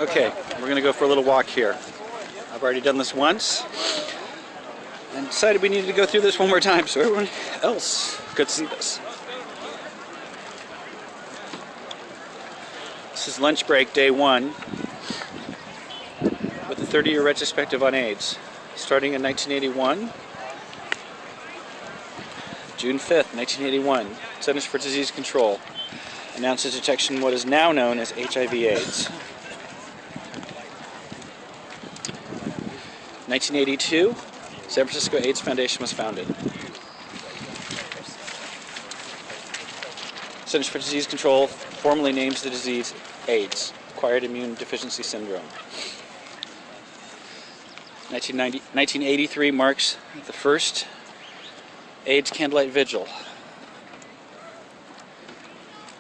Okay, we're going to go for a little walk here. I've already done this once and decided we needed to go through this one more time so everyone else could see this. This is lunch break day 1 with the 30-year retrospective on AIDS. Starting in 1981, June 5th, 1981, Centers for Disease Control announces detection of what is now known as HIV-AIDS. 1982, San Francisco AIDS Foundation was founded. Centers for Disease Control formally names the disease AIDS, Acquired Immune Deficiency Syndrome. 1983 marks the first AIDS Candlelight Vigil.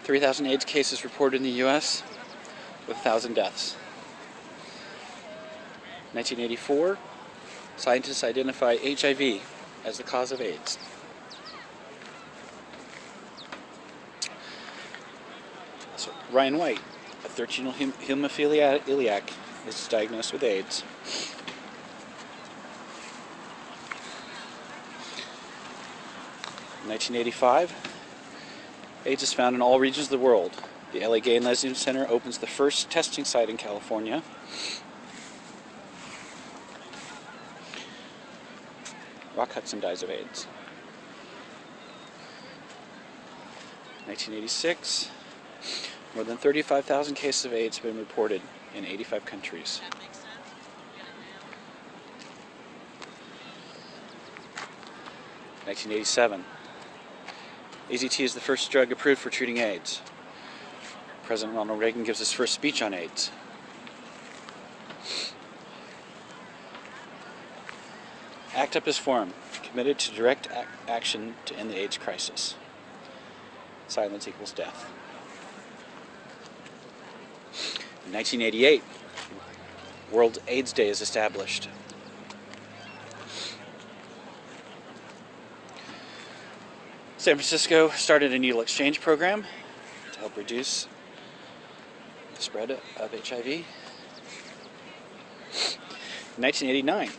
3,000 AIDS cases reported in the U.S. with 1,000 deaths. 1984, scientists identify HIV as the cause of AIDS. So Ryan White, a 13-year-old hemophiliac, is diagnosed with AIDS. In 1985, AIDS is found in all regions of the world. The LA Gay and Lesbian Center opens the first testing site in California. Rock Hudson dies of AIDS. 1986, more than 35,000 cases of AIDS have been reported in 85 countries. 1987, AZT is the first drug approved for treating AIDS. President Ronald Reagan gives his first speech on AIDS. ACT UP is formed, committed to direct action to end the AIDS crisis. Silence equals death. In 1988, World AIDS Day is established. San Francisco started a needle exchange program to help reduce the spread of HIV. In 1989,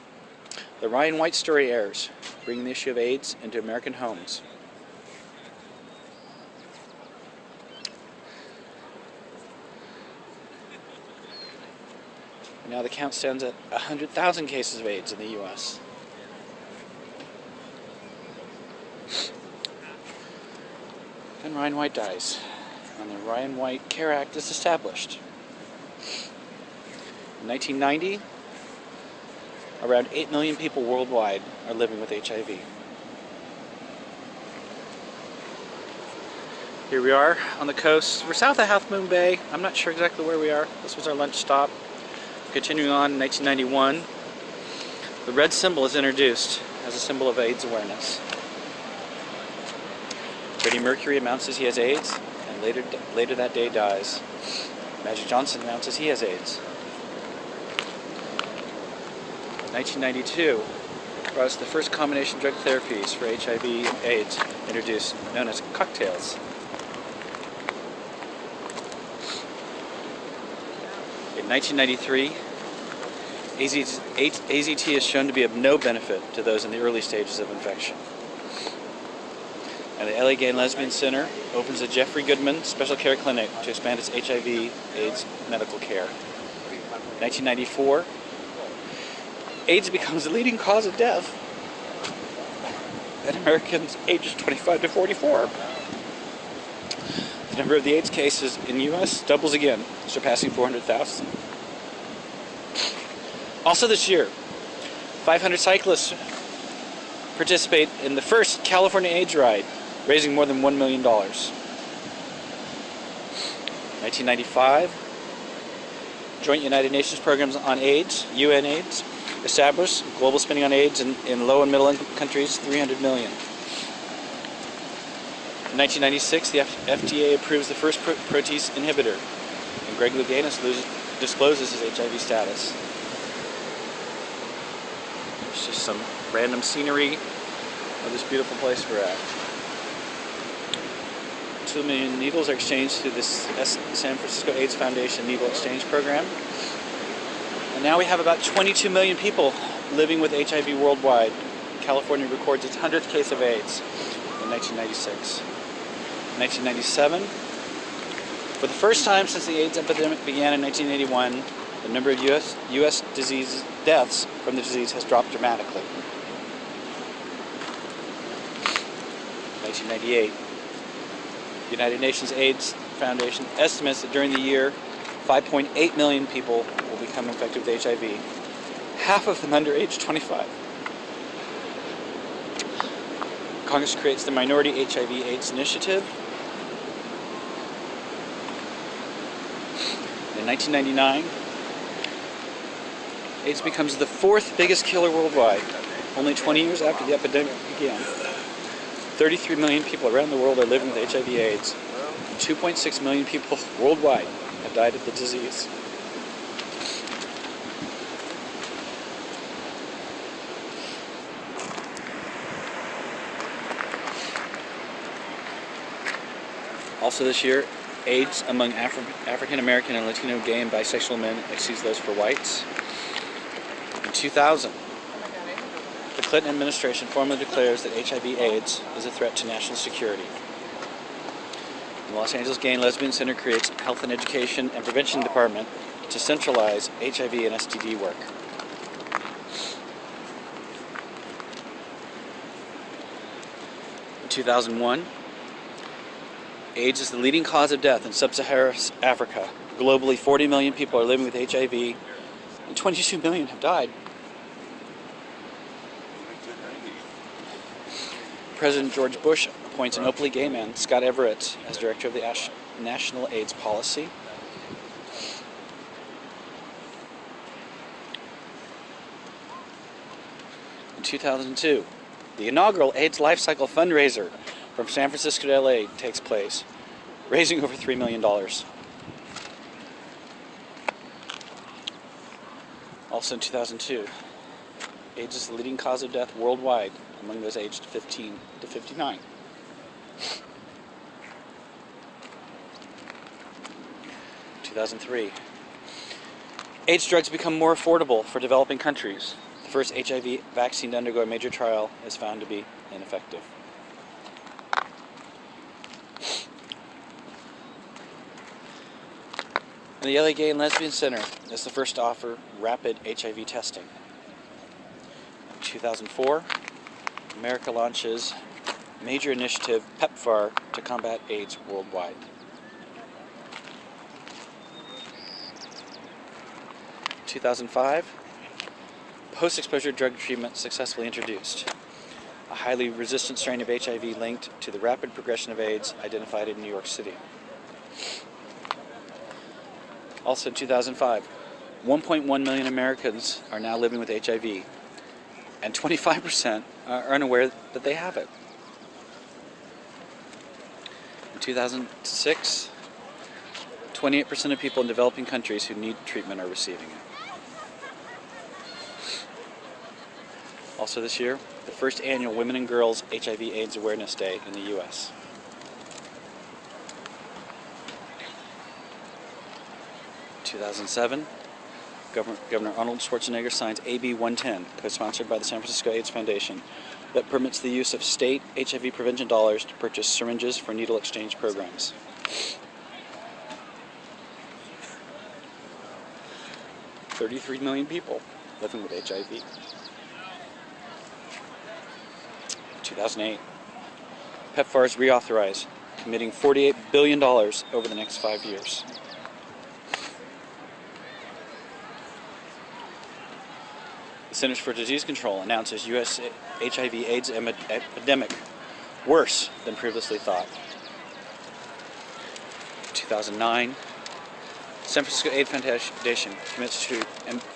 the Ryan White story airs, bringing the issue of AIDS into American homes. Now the count stands at 100,000 cases of AIDS in the U.S. Then Ryan White dies, and the Ryan White Care Act is established. In 1990, around 8 million people worldwide are living with HIV. Here we are on the coast. We're south of Half Moon Bay. I'm not sure exactly where we are. This was our lunch stop. Continuing on in 1991, the red symbol is introduced as a symbol of AIDS awareness. Freddie Mercury announces he has AIDS, and later that day dies. Magic Johnson announces he has AIDS. 1992 brought us the first combination drug therapies for HIV/AIDS introduced, known as cocktails. In 1993, AZT is shown to be of no benefit to those in the early stages of infection. And the LA Gay and Lesbian Center opens a Jeffrey Goodman Special Care Clinic to expand its HIV/AIDS medical care. 1994, AIDS becomes the leading cause of death in Americans ages 25 to 44. The number of the AIDS cases in the U.S. doubles again, surpassing 400,000. Also this year, 500 cyclists participate in the first California AIDS ride, raising more than $1 million. 1995, Joint United Nations Programs on AIDS, UNAIDS, established global spending on AIDS in low and middle income countries, $300 million. In 1996, the FDA approves the first protease inhibitor, and Greg Louganis discloses his HIV status. It's just some random scenery of this beautiful place we're at. 2 million needles are exchanged through this San Francisco AIDS Foundation Needle Exchange Program. And now we have about 22 million people living with HIV worldwide. California records its 100th case of AIDS in 1996. In 1997, for the first time since the AIDS epidemic began in 1981, the number of U.S. disease deaths from the disease has dropped dramatically. 1998, the United Nations AIDS Foundation estimates that during the year, 5.8 million people will become infected with HIV, half of them under age 25. Congress creates the Minority HIV-AIDS Initiative. In 1999, AIDS becomes the fourth biggest killer worldwide, only 20 years after the epidemic began. 33 million people around the world are living with HIV/AIDS, and 2.6 million people worldwide have died of the disease. Also this year, AIDS among African American and Latino gay and bisexual men exceeds those for whites. In 2000, the Clinton administration formally declares that HIV/AIDS is a threat to national security. The Los Angeles Gay and Lesbian Center creates a Health and Education and Prevention Department to centralize HIV and STD work. In 2001, AIDS is the leading cause of death in sub-Saharan Africa. Globally, 40 million people are living with HIV, and 22 million have died. President George Bush appoints an openly gay man, Scott Everett, as director of the National AIDS Policy. In 2002, the inaugural AIDS LifeCycle fundraiser from San Francisco to LA takes place, raising over $3 million. Also in 2002, AIDS is the leading cause of death worldwide among those aged 15 to 59. In 2003, AIDS drugs become more affordable for developing countries. The first HIV vaccine to undergo a major trial is found to be ineffective. And the LA Gay and Lesbian Center is the first to offer rapid HIV testing. In 2004, America launches a major initiative, PEPFAR, to combat AIDS worldwide. In 2005, post-exposure drug treatment successfully introduced. A highly resistant strain of HIV linked to the rapid progression of AIDS identified in New York City. Also in 2005, 1.1 million Americans are now living with HIV, and 25% are unaware that they have it. In 2006, 28% of people in developing countries who need treatment are receiving it. Also this year, the first annual Women and Girls HIV/AIDS Awareness Day in the U.S. 2007, Governor Arnold Schwarzenegger signs AB 110, co-sponsored by the San Francisco AIDS Foundation, that permits the use of state HIV prevention dollars to purchase syringes for needle exchange programs. $33 million people living with HIV. 2008, PEPFAR is reauthorized, committing $48 billion over the next 5 years. The Centers for Disease Control announces U.S. HIV/AIDS epidemic worse than previously thought. 2009, San Francisco AIDS Foundation commits to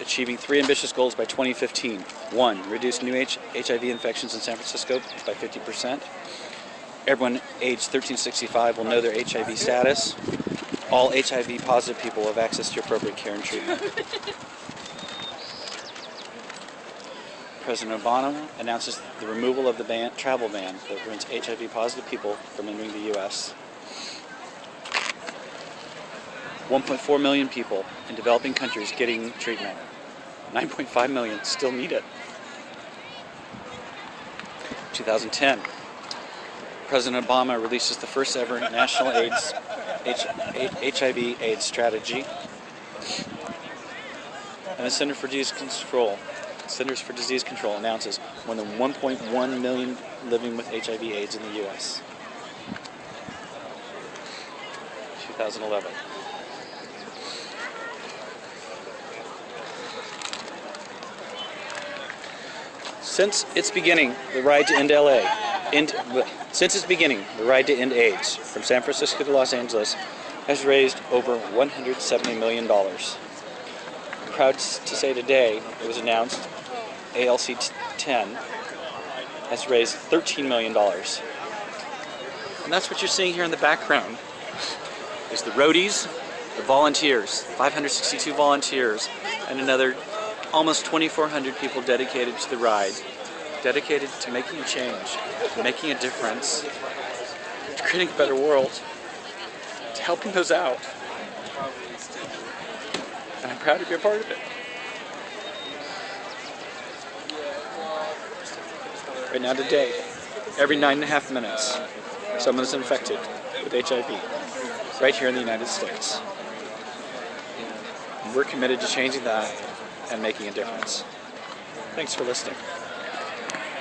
achieving 3 ambitious goals by 2015. 1, reduce new HIV infections in San Francisco by 50%. Everyone aged 13 to 65 will know their HIV status. All HIV positive people will have access to appropriate care and treatment. President Obama announces the removal of the travel ban that prevents HIV positive people from entering the U.S. 1.4 million people in developing countries getting treatment. 9.5 million still need it. 2010, President Obama releases the first ever national HIV-AIDS strategy. And the Centers for Disease Control announces more than 1.1 million living with HIV/AIDS in the U.S. 2011. Since its beginning, the ride to end AIDS from San Francisco to Los Angeles has raised over $170 million. I'm proud to say today it was announced ALC 10 has raised $13 million. And that's what you're seeing here in the background. Is the roadies, the volunteers, 562 volunteers, and another almost 2,400 people dedicated to the ride, dedicated to making a change, to making a difference, to creating a better world, to helping those out. And I'm proud to be a part of it. Right now today, every 9.5 minutes, someone is infected with HIV, right here in the United States. And we're committed to changing that and making a difference. Thanks for listening.